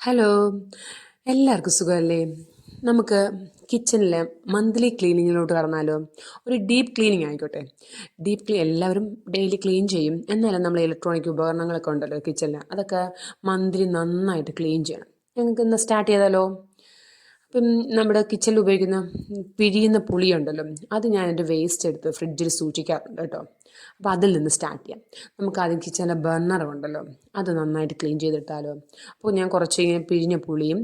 Hello, എല്ലാവർക്കും സുഖമല്ലേ? നമുക്ക് കിച്ചണിലെ മന്ത്ലി ക്ലീനിങ്ങിലോട്ട് കടന്നാലോ? ഒരു ഡീപ്പ് ക്ലീനിങ് ആയിക്കോട്ടെ. എല്ലാവരും ഡെയിലി ക്ലീൻ ചെയ്യും. എന്നാലും നമ്മൾ ഇലക്ട്രോണിക് ഉപകരണങ്ങളൊക്കെ ഉണ്ടല്ലോ കിച്ചണിൽ, അതൊക്കെ മന്ത്ലി നന്നായിട്ട് ക്ലീൻ ചെയ്യണം. ഞങ്ങൾക്ക് ഇന്ന് സ്റ്റാർട്ട് ചെയ്താലോ? അപ്പം നമ്മുടെ കിച്ചണിൽ ഉപയോഗിക്കുന്ന പിഴിയുന്ന പുളിയുണ്ടല്ലോ, അത് ഞാൻ എൻ്റെ വേസ്റ്റ് എടുത്ത് ഫ്രിഡ്ജിൽ സൂക്ഷിക്കാറുണ്ട് കേട്ടോ. അപ്പോൾ അതിൽ നിന്ന് സ്റ്റാർട്ട് ചെയ്യാം. നമുക്ക് ആദ്യം കിച്ചണിലെ ബർണർ ഉണ്ടല്ലോ, അത് നന്നായിട്ട് ക്ലീൻ ചെയ്തിട്ടാലോ? അപ്പോൾ ഞാൻ കുറച്ച് ഇങ്ങനെ പിഴിഞ്ഞ പുളിയും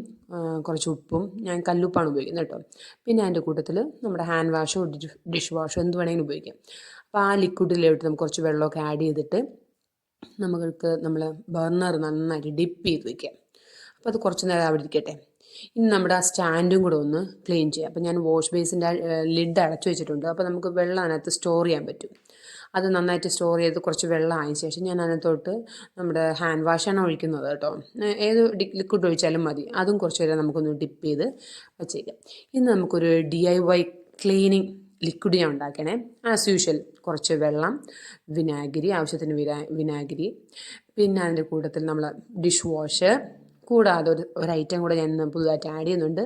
കുറച്ച് ഉപ്പും, ഞാൻ കല്ലുപ്പാണ് ഉപയോഗിക്കുന്നത് കേട്ടോ. പിന്നെ അതിൻ്റെ കൂട്ടത്തിൽ നമ്മുടെ ഹാൻഡ് വാഷോ ഡിഷ് വാഷോ എന്ത് വേണമെങ്കിലും ഉപയോഗിക്കാം. അപ്പോൾ ആ ലിക്വിഡിലോട്ട് നമുക്ക് കുറച്ച് വെള്ളമൊക്കെ ആഡ് ചെയ്തിട്ട് നമുക്ക് നമ്മൾ ബർണർ നന്നായിട്ട് ഡിപ്പ് ചെയ്ത് വയ്ക്കാം. അപ്പോൾ അത് കുറച്ച് നേരം അവിടെ ഇരിക്കട്ടെ. ഇനി നമ്മുടെ ആ സ്റ്റാൻഡും കൂടെ ഒന്ന് ക്ലീൻ ചെയ്യാം. അപ്പോൾ ഞാൻ വാഷ് ബേസിൻ്റെ ലിഡ് അടച്ചു വെച്ചിട്ടുണ്ട്. അപ്പോൾ നമുക്ക് വെള്ളം അതിനകത്ത് സ്റ്റോർ ചെയ്യാൻ പറ്റും. അത് നന്നായിട്ട് സ്റ്റോർ ചെയ്ത് കുറച്ച് വെള്ളം ആയതിനു ശേഷം ഞാൻ അതിനകത്തോട്ട് നമ്മുടെ ഹാൻഡ് വാഷാണ് ഒഴിക്കുന്നത് കേട്ടോ. ഏത് ലിക്വിഡ് ഒഴിച്ചാലും മതി. അതും കുറച്ച് നേരം നമുക്കൊന്ന് ഡിപ്പ് ചെയ്ത് വച്ചേക്കാം. ഇന്ന് നമുക്കൊരു DIY ക്ലീനിങ് ലിക്വിഡ് ഞാൻ ഉണ്ടാക്കണേ. ആസ് യൂഷ്വൽ കുറച്ച് വെള്ളം, വിനാഗിരി, ആവശ്യത്തിന് വിനാഗിരി, പിന്നെ അതിൻ്റെ കൂട്ടത്തിൽ നമ്മൾ ഡിഷ് വാഷ്, കൂടാതെ ഒരു ഐറ്റം കൂടെ ഞാൻ പുതുതായിട്ട് ആഡ് ചെയ്യുന്നുണ്ട്.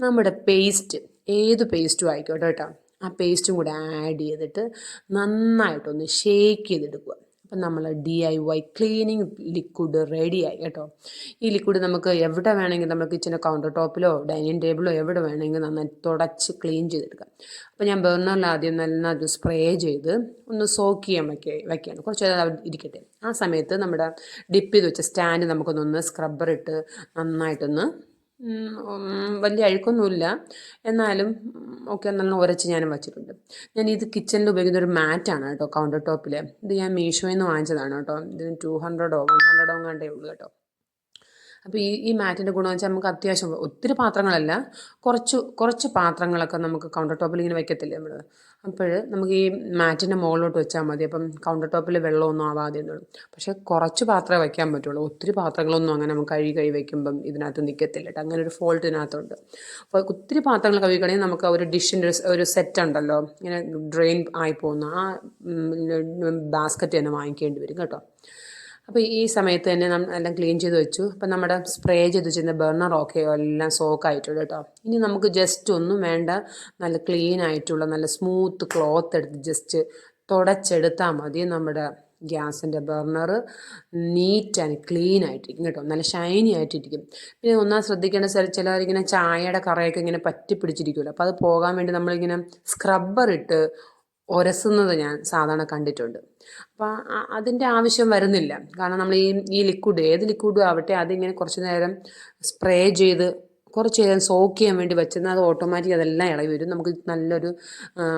നമ്മുടെ പേസ്റ്റ്, ഏത് പേസ്റ്റും ആയിക്കോട്ടെ കേട്ടോ, ആ പേസ്റ്റും കൂടെ ആഡ് ചെയ്തിട്ട് നന്നായിട്ടൊന്ന് ഷേക്ക് ചെയ്തെടുക്കുക. അപ്പം നമ്മൾ DIY ക്ലീനിങ് ലിക്വിഡ് റെഡിയായി കേട്ടോ. ഈ ലിക്വിഡ് നമുക്ക് എവിടെ വേണമെങ്കിൽ നമ്മൾ കിച്ചൻ്റെ കൗണ്ടർ ടോപ്പിലോ ഡൈനിങ് ടേബിളോ എവിടെ വേണമെങ്കിൽ നന്നായി തുടച്ച് ക്ലീൻ ചെയ്തെടുക്കാം. അപ്പോൾ ഞാൻ ബർണറിൽ ആദ്യം നന്നായിട്ട് സ്പ്രേ ചെയ്ത് ഒന്ന് സോക്ക് ചെയ്യാൻ വയ്ക്കുകയാണ്. കുറച്ച് നേരം ഇരിക്കട്ടെ. ആ സമയത്ത് നമ്മുടെ ഡിപ്പ് ചെയ്ത് വെച്ച സ്റ്റാൻഡ് നമുക്കൊന്ന് സ്ക്രബ്ബർ ഇട്ട് നന്നായിട്ടൊന്ന് വലിയ അഴുക്കൊന്നുമില്ല, എന്നാലും ഒക്കെ നല്ല ഉരച്ച് ഞാനും വച്ചിട്ടുണ്ട്. ഞാൻ ഇത് കിച്ചണിൽ ഉപയോഗിക്കുന്ന ഒരു മാറ്റാണ് കേട്ടോ, കൗണ്ടർ ടോപ്പിൽ. ഇത് ഞാൻ മീഷോയിൽ നിന്ന് വാങ്ങിച്ചതാണ് കേട്ടോ. ഇതിന് 200 100 കണ്ടേ ഉള്ളൂ കേട്ടോ. അപ്പോൾ ഈ മാറ്റിൻ്റെ ഗുണമെന്ന് വെച്ചാൽ നമുക്ക് അത്യാവശ്യം ഒത്തിരി പാത്രങ്ങളല്ല, കുറച്ച് പാത്രങ്ങളൊക്കെ നമുക്ക് കൗണ്ടർ ടോപ്പിൽ ഇങ്ങനെ വയ്ക്കത്തില്ലേ നമ്മൾ. അപ്പോൾ നമുക്ക് ഈ മാറ്റിൻ്റെ മുകളിലോട്ട് വെച്ചാൽ മതി. അപ്പം കൗണ്ടർ ടോപ്പിൽ വെള്ളമൊന്നും ആവാതെ ഉള്ളൂ. പക്ഷേ കുറച്ച് പാത്രമേ വയ്ക്കാൻ പറ്റുള്ളൂ. ഒത്തിരി പാത്രങ്ങളൊന്നും അങ്ങനെ നമുക്ക് കഴുകി വയ്ക്കുമ്പം ഇതിനകത്ത് നിൽക്കത്തില്ല കേട്ടോ. അങ്ങനെ ഒരു ഫോൾട്ട് ഇതിനകത്തുണ്ട്. അപ്പോൾ ഒത്തിരി പാത്രങ്ങൾ കഴുകണമെങ്കിൽ നമുക്ക് ഒരു ഡിഷിൻ്റെ ഒരു സെറ്റ് ഉണ്ടല്ലോ, ഇങ്ങനെ ഡ്രെയിൻ ആയി പോകുന്ന ആ ബാസ്ക്കറ്റ് തന്നെ വാങ്ങിക്കേണ്ടി വരും കേട്ടോ. അപ്പോൾ ഈ സമയത്ത് തന്നെ എല്ലാം ക്ലീൻ ചെയ്ത് വെച്ചു. അപ്പം നമ്മുടെ സ്പ്രേ ചെയ്ത് വെച്ചിരുന്ന ബർണർ ഓക്കെ എല്ലാം സോക്കായിട്ടുണ്ട് കേട്ടോ. ഇനി നമുക്ക് ജസ്റ്റ് ഒന്നും വേണ്ട, നല്ല ക്ലീൻ ആയിട്ടുള്ള നല്ല സ്മൂത്ത് ക്ലോത്ത് എടുത്ത് ജസ്റ്റ് തുടച്ചെടുത്താൽ മതി. നമ്മുടെ ഗ്യാസിൻ്റെ ബർണർ നീറ്റ് ആൻഡ് ക്ലീൻ ആയിട്ടിരിക്കും കേട്ടോ, നല്ല ഷൈനി ആയിട്ടിരിക്കും. പിന്നെ ഒന്നാം ശ്രദ്ധിക്കേണ്ട ചിലരിങ്ങനെ ചായയുടെ കറയൊക്കെ ഇങ്ങനെ പറ്റി പിടിച്ചിരിക്കുമല്ലോ, അപ്പോൾ അത് പോകാൻ വേണ്ടി നമ്മളിങ്ങനെ സ്ക്രബ്ബർ ഇട്ട് ഉരസുന്നത് ഞാൻ സാധാരണ കണ്ടിട്ടുണ്ട്. അപ്പോൾ അതിൻ്റെ ആവശ്യം വരുന്നില്ല. കാരണം നമ്മൾ ഈ ലിക്വിഡ്, ഏത് ലിക്വിഡും ആവട്ടെ, അതിങ്ങനെ കുറച്ച് നേരം സ്പ്രേ ചെയ്ത് കുറച്ച് നേരം സോക്ക് ചെയ്യാൻ വേണ്ടി വെച്ചെന്നാൽ അത് ഓട്ടോമാറ്റിക് അതെല്ലാം ഇളകി വരും. നമുക്ക് നല്ലൊരു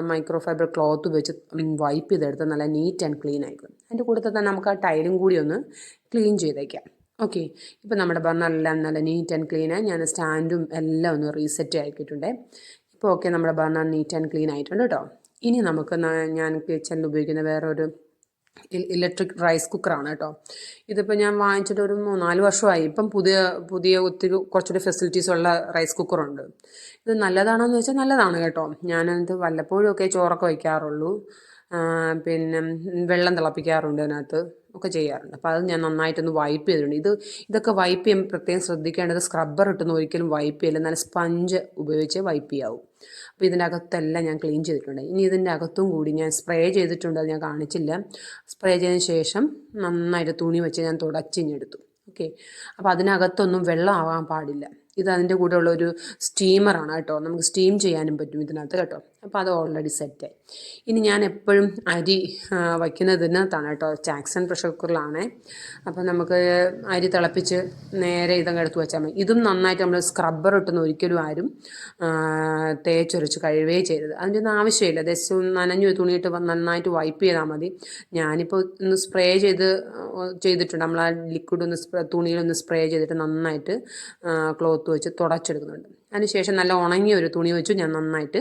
മൈക്രോ ഫൈബർ ക്ലോത്ത് വെച്ച് വൈപ്പ് ചെയ്തെടുത്ത് നല്ല നീറ്റ് ആൻഡ് ക്ലീൻ ആയിരിക്കും. അതിൻ്റെ കൂട്ടത്തിൽ തന്നെ നമുക്ക് ആ ടൈലും കൂടി ഒന്ന് ക്ലീൻ ചെയ്തേക്കാം. ഓക്കെ, ഇപ്പം നമ്മുടെ ബർണറെല്ലാം നല്ല നീറ്റ് ആൻഡ് ക്ലീനായി. ഞാൻ സ്റ്റാൻഡും എല്ലാം ഒന്ന് റീസെറ്റ് ആക്കിയിട്ടുണ്ട്. ഇപ്പോൾ ഓക്കെ, നമ്മുടെ ബർണർ നീറ്റ് ആൻഡ് ക്ലീൻ ആയിട്ടുണ്ട് കേട്ടോ. ഇനി നമുക്ക് ഞാൻ കിച്ചണിൽ ഉപയോഗിക്കുന്ന വേറൊരു ഇലക്ട്രിക് റൈസ് കുക്കറാണ് കേട്ടോ. ഇതിപ്പോൾ ഞാൻ വാങ്ങിച്ചിട്ട് ഒരു 4 വർഷമായി. ഇപ്പം പുതിയ ഒത്തിരി കുറച്ചുകൂടി ഫെസിലിറ്റീസ് ഉള്ള റൈസ് കുക്കറുണ്ട്. ഇത് നല്ലതാണോയെന്ന് ചോദിച്ചാൽ നല്ലതാണ് കേട്ടോ. ഞാനത് വല്ലപ്പോഴും ഒക്കെ ചോറൊക്കെ വയ്ക്കാറുള്ളൂ. പിന്നെ വെള്ളം തിളപ്പിക്കാറുണ്ട്, അതിനകത്ത് ഒക്കെ ചെയ്യാറുണ്ട്. അപ്പോൾ അത് ഞാൻ നന്നായിട്ടൊന്ന് വൈപ്പ് ചെയ്തിട്ടുണ്ട്. ഇതൊക്കെ വൈപ്പ് ചെയ്യുമ്പോൾ പ്രത്യേകം ശ്രദ്ധിക്കേണ്ടത് സ്ക്രബ്ബർ ഇട്ടൊന്നും ഒരിക്കലും വൈപ്പ് ചെയ്യില്ല, നല്ല സ്പഞ്ച് ഉപയോഗിച്ച് വൈപ്പ് ചെയ്യാവും. അപ്പോൾ ഇതിൻ്റെ അകത്തെല്ലാം ഞാൻ ക്ലീൻ ചെയ്തിട്ടുണ്ട്. ഇനി ഇതിൻ്റെ അകത്തും കൂടി ഞാൻ സ്പ്രേ ചെയ്തിട്ടുണ്ട്, അത് ഞാൻ കാണിച്ചില്ല. സ്പ്രേ ചെയ്തതിന് ശേഷം നന്നായിട്ട് തുണി വെച്ച് ഞാൻ തുടച്ചിഞ്ഞെടുത്തു. ഓക്കെ, അപ്പോൾ അതിനകത്തൊന്നും വെള്ളം ആവാൻ പാടില്ല. ഇത് അതിൻ്റെ കൂടെ ഉള്ള ഒരു സ്റ്റീമറാണ് കേട്ടോ, നമുക്ക് സ്റ്റീം ചെയ്യാനും പറ്റും ഇതിനകത്ത് കേട്ടോ. അപ്പോൾ അത് ഓൾറെഡി സെറ്റായി. ഇനി ഞാൻ എപ്പോഴും അരി വയ്ക്കുന്നതിനകത്താണ് കേട്ടോ, ചാക്സൺ പ്രഷർ കുക്കറിലാണേ. അപ്പോൾ നമുക്ക് അരി തിളപ്പിച്ച് നേരെ ഇതങ്ങ് എടുത്ത് വെച്ചാൽ മതി. ഇതും നന്നായിട്ട് നമ്മൾ സ്ക്രബ്ബർ ഇട്ടൊന്നും ഒരിക്കലും ആരും തേച്ചൊരച്ച് കഴിയുകയേ ചെയ്യരുത്. അതിൻ്റെ ഒന്നും ആവശ്യമില്ല. ജസ്റ്റ് നനഞ്ഞു തുണിയിട്ട് നന്നായിട്ട് വൈപ്പ് ചെയ്താൽ മതി. ഞാനിപ്പോൾ ഒന്ന് സ്പ്രേ ചെയ്തിട്ടുണ്ട്. നമ്മൾ ആ ലിക്വിഡ് തുണിയിലൊന്ന് സ്പ്രേ ചെയ്തിട്ട് നന്നായിട്ട് ക്ലോത്ത് വെച്ച് തുടച്ചെടുക്കുന്നുണ്ട്. അതിനുശേഷം നല്ല ഉണങ്ങിയ ഒരു തുണി വെച്ച് ഞാൻ നന്നായിട്ട്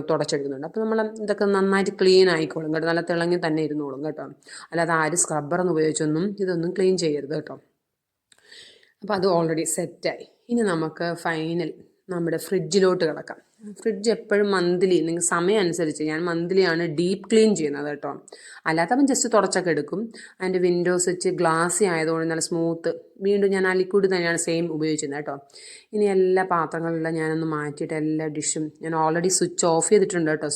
തുടച്ചെടുക്കുന്നുണ്ട്. അപ്പോൾ നമ്മൾ ഇതൊക്കെ നന്നായിട്ട് ക്ലീൻ ആയിക്കോളും കേട്ടോ, നല്ല തിളങ്ങി തന്നെ ഇരുന്നോളും കേട്ടോ. അല്ലാതെ ആരും സ്ക്രബ്ബറൊന്നും ഉപയോഗിച്ചൊന്നും ഇതൊന്നും ക്ലീൻ ചെയ്യരുത് കേട്ടോ. അപ്പോൾ അത് ഓൾറെഡി സെറ്റായി. ഇനി നമുക്ക് ഫൈനൽ നമ്മുടെ ഫ്രിഡ്ജിലോട്ട് കിടക്കാം. ഫ്രിഡ്ജ് എപ്പോഴും മന്ത്ലി നിങ്ങൾക്ക് സമയം അനുസരിച്ച് ഞാൻ മന്ത്ലിയാണ് ഡീപ്പ് ക്ലീൻ ചെയ്യുന്നത് കേട്ടോ. അല്ലാത്തപ്പം ജസ്റ്റ് തുടച്ചൊക്കെ എടുക്കും. അതിൻ്റെ വിൻഡോസ് വെച്ച് ഗ്ലാസി ആയതുകൊണ്ട് നല്ല സ്മൂത്ത്. വീണ്ടും ഞാൻ ആ ലിക്വിഡ് തന്നെയാണ് സെയിം ഉപയോഗിക്കുന്നത് കേട്ടോ. ഇനി എല്ലാ പാത്രങ്ങളെല്ലാം ഞാനൊന്ന് മാറ്റിയിട്ട് എല്ലാ ഡിഷും ഞാൻ ഓൾറെഡി സ്വിച്ച് ഓഫ് ചെയ്തിട്ടുണ്ട് കേട്ടോ.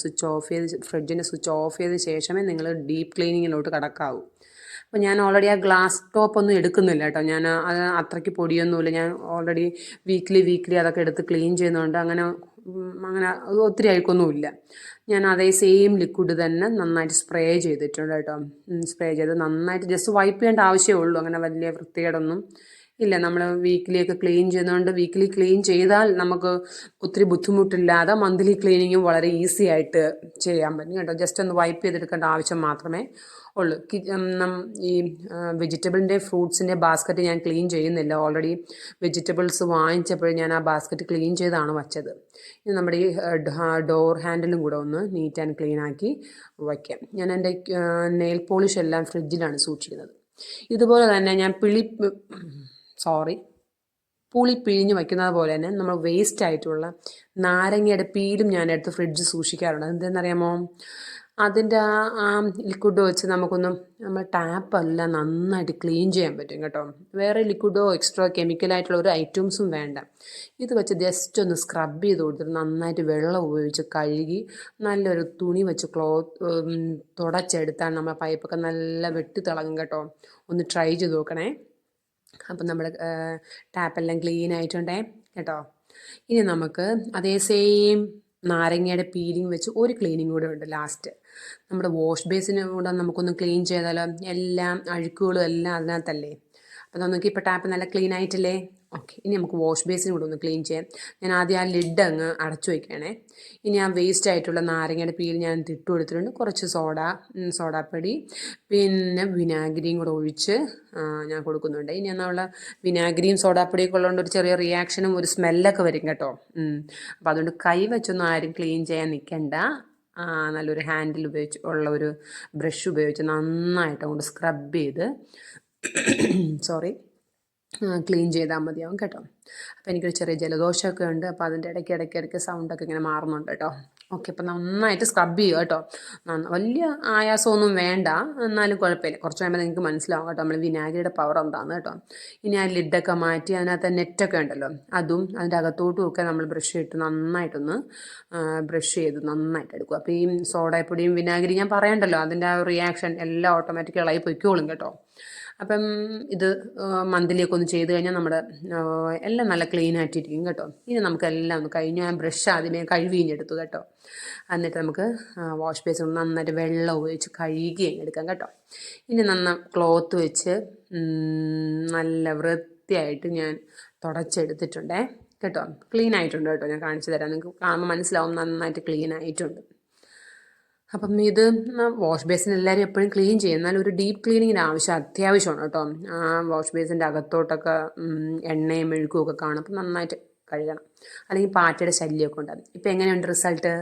ഫ്രിഡ്ജിൻ്റെ സ്വിച്ച് ഓഫ് ചെയ്ത ശേഷമേ നിങ്ങൾ ഡീപ്പ് ക്ലീനിങ്ങിലോട്ട് കടക്കാവൂ. അപ്പോൾ ഞാൻ ഓൾറെഡി ആ ഗ്ലാസ് ടോപ്പൊന്നും എടുക്കുന്നില്ല കേട്ടോ. ഞാൻ അത് അത്രയ്ക്ക് പൊടിയൊന്നുമില്ല. ഞാൻ ഓൾറെഡി വീക്ക്ലി അതൊക്കെ എടുത്ത് ക്ലീൻ ചെയ്യുന്നതുകൊണ്ട് അങ്ങനെ ഒത്തിരി അഴുക്കൊന്നുമില്ല. ഞാൻ അതേ സെയിം ലിക്വിഡ് തന്നെ നന്നായിട്ട് സ്പ്രേ ചെയ്തിട്ടുണ്ട് കേട്ടോ. സ്പ്രേ ചെയ്ത് നന്നായിട്ട് ജസ്റ്റ് വൈപ്പ് ചെയ്യേണ്ട ആവശ്യമേ ഉള്ളൂ. അങ്ങനെ വലിയ വൃത്തികേടൊന്നും ഇല്ല. നമ്മൾ വീക്കിലിയൊക്കെ ക്ലീൻ ചെയ്യുന്നതുകൊണ്ട് വീക്കിലി ക്ലീൻ ചെയ്താൽ നമുക്ക് ഒത്തിരി ബുദ്ധിമുട്ടില്ലാതെ മന്ത്ലി ക്ലീനിങ്ങും വളരെ ഈസി ആയിട്ട് ചെയ്യാൻ പറ്റും കേട്ടോ. ജസ്റ്റ് ഒന്ന് വൈപ്പ് ചെയ്തെടുക്കേണ്ട ആവശ്യം മാത്രമേ ഉള്ളൂ. ഈ വെജിറ്റബിളിൻ്റെ ഫ്രൂട്ട്സിൻ്റെ ബാസ്ക്കറ്റ് ഞാൻ ക്ലീൻ ചെയ്യുന്നില്ല. ഓൾറെഡി വെജിറ്റബിൾസ് വാങ്ങിച്ചപ്പോൾ ഞാൻ ആ ബാസ്ക്കറ്റ് ക്ലീൻ ചെയ്താണ് വച്ചത്. ഇനി നമ്മുടെ ഈ ഡോർ ഹാൻഡിലും കൂടെ ഒന്ന് നീറ്റ് ആൻഡ് ക്ലീൻ ആക്കി വയ്ക്കാം. ഞാൻ എൻ്റെ നെയിൽ പോളിഷ് എല്ലാം ഫ്രിഡ്ജിലാണ് സൂക്ഷിക്കുന്നത്. ഇതുപോലെ തന്നെ ഞാൻ പുളി പിഴിഞ്ഞ് വയ്ക്കുന്നത് പോലെ തന്നെ നമ്മൾ വേസ്റ്റ് ആയിട്ടുള്ള നാരങ്ങയുടെ പീലും ഞാൻ എടുത്ത് ഫ്രിഡ്ജ് സൂക്ഷിക്കാറുണ്ട്. അതെന്തെന്നറിയാമോ? അതിൻ്റെ ആ ലിക്വിഡ് വെച്ച് നമ്മൾ ടാപ്പെല്ലാം നന്നായിട്ട് ക്ലീൻ ചെയ്യാൻ പറ്റും കേട്ടോ. വേറെ ലിക്വിഡോ എക്സ്ട്രാ കെമിക്കലായിട്ടുള്ള ഒരു ഐറ്റംസും വേണ്ട. ഇത് വെച്ച് ജസ്റ്റ് ഒന്ന് സ്ക്രബ് ചെയ്ത് കൊടുത്തിട്ട് നന്നായിട്ട് വെള്ളം ഉപയോഗിച്ച് കഴുകി നല്ലൊരു തുണി വെച്ച് തുടച്ചെടുത്താൽ നമ്മുടെ പൈപ്പൊക്കെ നല്ല വെട്ടി തിളങ്ങും കേട്ടോ. ഒന്ന് ട്രൈ ചെയ്ത് നോക്കണേ. അപ്പം നമ്മുടെ ടാപ്പെല്ലാം ക്ലീൻ ആയിട്ടുണ്ടേ കേട്ടോ. ഇനി നമുക്ക് അതേ സെയിം നാരങ്ങയുടെ പീലിംഗ് വെച്ച് ഒരു ക്ലീനിങ് കൂടെ ഉണ്ട് ലാസ്റ്റ്. നമ്മുടെ വാഷ് ബേസിനും കൂടെ നമുക്കൊന്ന് ക്ലീൻ ചെയ്താലോ. എല്ലാം അഴുക്കുകളും എല്ലാം അതിനകത്തല്ലേ. അപ്പോൾ നമുക്ക് ഇപ്പോൾ ടാപ്പ് നല്ല ക്ലീൻ ആയിട്ടില്ലേ? ഓക്കെ, ഇനി നമുക്ക് വാഷ് ബേസിനും കൂടെ ഒന്ന് ക്ലീൻ ചെയ്യാം. ഞാൻ ആദ്യം ആ ലിഡ് അങ്ങ് അടച്ചു വയ്ക്കണേ. ഇനി ആ വേസ്റ്റ് ആയിട്ടുള്ള നാരങ്ങയുടെ പീൽ ഞാൻ ഇട്ട് കൊടുത്തിട്ടുണ്ട്. കുറച്ച് സോഡാപ്പൊടി പിന്നെ വിനാഗിരിയും കൂടെ ഒഴിച്ച് ഞാൻ കൊടുക്കുന്നുണ്ട്. ഇനി എന്നുള്ള വിനാഗിരിയും സോഡാപ്പൊടിയൊക്കെ ഉള്ളതുകൊണ്ട് ഒരു ചെറിയ റിയാക്ഷനും ഒരു സ്മെല്ലൊക്കെ വരും കേട്ടോ. അപ്പോൾ അതുകൊണ്ട് കൈ വെച്ചൊന്നും ആരും ക്ലീൻ ചെയ്യാൻ നിൽക്കണ്ട. നല്ലൊരു ഹാൻഡിൽ ഉള്ള ഒരു ബ്രഷ് ഉപയോഗിച്ച് നന്നായിട്ട് അങ്ങോട്ട് സ്ക്രബ് ചെയ്ത് ക്ലീൻ ചെയ്താൽ മതിയാവും കേട്ടോ. അപ്പോൾ എനിക്കൊരു ചെറിയ ജലദോഷമൊക്കെ ഉണ്ട്. അപ്പോൾ അതിൻ്റെ ഇടയ്ക്ക് സൗണ്ടൊക്കെ ഇങ്ങനെ മാറുന്നുണ്ട് കേട്ടോ. ഓക്കെ, അപ്പോൾ നന്നായിട്ട് സ്ക്രബ് ചെയ്യുക കേട്ടോ. വലിയ ആയാസമൊന്നും വേണ്ട, എന്നാലും കുഴപ്പമില്ല. കുറച്ച് കഴിയുമ്പോൾ നിങ്ങൾക്ക് മനസ്സിലാവും കേട്ടോ നമ്മൾ വിനാഗിരിയുടെ പവർ എന്താണെന്ന് കേട്ടോ. ഇനി ആ ലിഡൊക്കെ മാറ്റി അതിനകത്ത് നെറ്റൊക്കെ ഉണ്ടല്ലോ അതും അതിൻ്റെ അകത്തോട്ടും ഒക്കെ നമ്മൾ ബ്രഷ് ഇട്ട് നന്നായിട്ടൊന്ന് ബ്രഷ് ചെയ്ത് നന്നായിട്ട് എടുക്കും. അപ്പോൾ ഈ സോഡാപ്പൊടിയും വിനാഗിരി ഞാൻ പറയണ്ടല്ലോ, അതിൻ്റെ ആ റിയാക്ഷൻ എല്ലാം ഓട്ടോമാറ്റിക് ഇളകി പൊയ്ക്കോളും കേട്ടോ. അപ്പം ഇത് മന്ത്ലിയൊക്കെ ഒന്ന് ചെയ്ത് കഴിഞ്ഞാൽ നമ്മുടെ എല്ലാം നല്ല ക്ലീൻ ആയിട്ടിരിക്കും കേട്ടോ. ഇനി നമുക്കെല്ലാം ഒന്ന് കഴിഞ്ഞ് ഞാൻ ബ്രഷ് ആദ്യമേ കഴുകിഞ്ഞെടുത്തു കേട്ടോ. എന്നിട്ട് നമുക്ക് വാഷ് ബേസിൻ നന്നായിട്ട് വെള്ളം ഉപയോഗിച്ച് കഴുകി എടുക്കാം കേട്ടോ. ഇനി ക്ലോത്ത് വെച്ച് നല്ല വൃത്തിയായിട്ട് ഞാൻ തുടച്ചെടുത്തിട്ടുണ്ടേ കേട്ടോ. ക്ലീൻ ആയിട്ടുണ്ട് കേട്ടോ. ഞാൻ കാണിച്ചു തരാം, നിങ്ങൾക്ക് കാണുമ്പോൾ മനസ്സിലാവും നന്നായിട്ട് ക്ലീൻ ആയിട്ടുണ്ട്. അപ്പം ഇത് വാഷ് ബേസിൻ എല്ലാവരും എപ്പോഴും ക്ലീൻ ചെയ്യും. എന്നാൽ ഒരു ഡീപ്പ് ക്ലീനിങ്ങിന് അത്യാവശ്യമാണ് കേട്ടോ. ആ വാഷ് ബേസിൻ്റെ അകത്തോട്ടൊക്കെ എണ്ണയും മെഴുക്കും ഒക്കെ കാണും. അപ്പം നന്നായിട്ട് കഴുകണം, അല്ലെങ്കിൽ പാറ്റയുടെ ശല്യമൊക്കെ ഉണ്ടാകും. ഇപ്പം എങ്ങനെയുണ്ട് റിസൾട്ട്?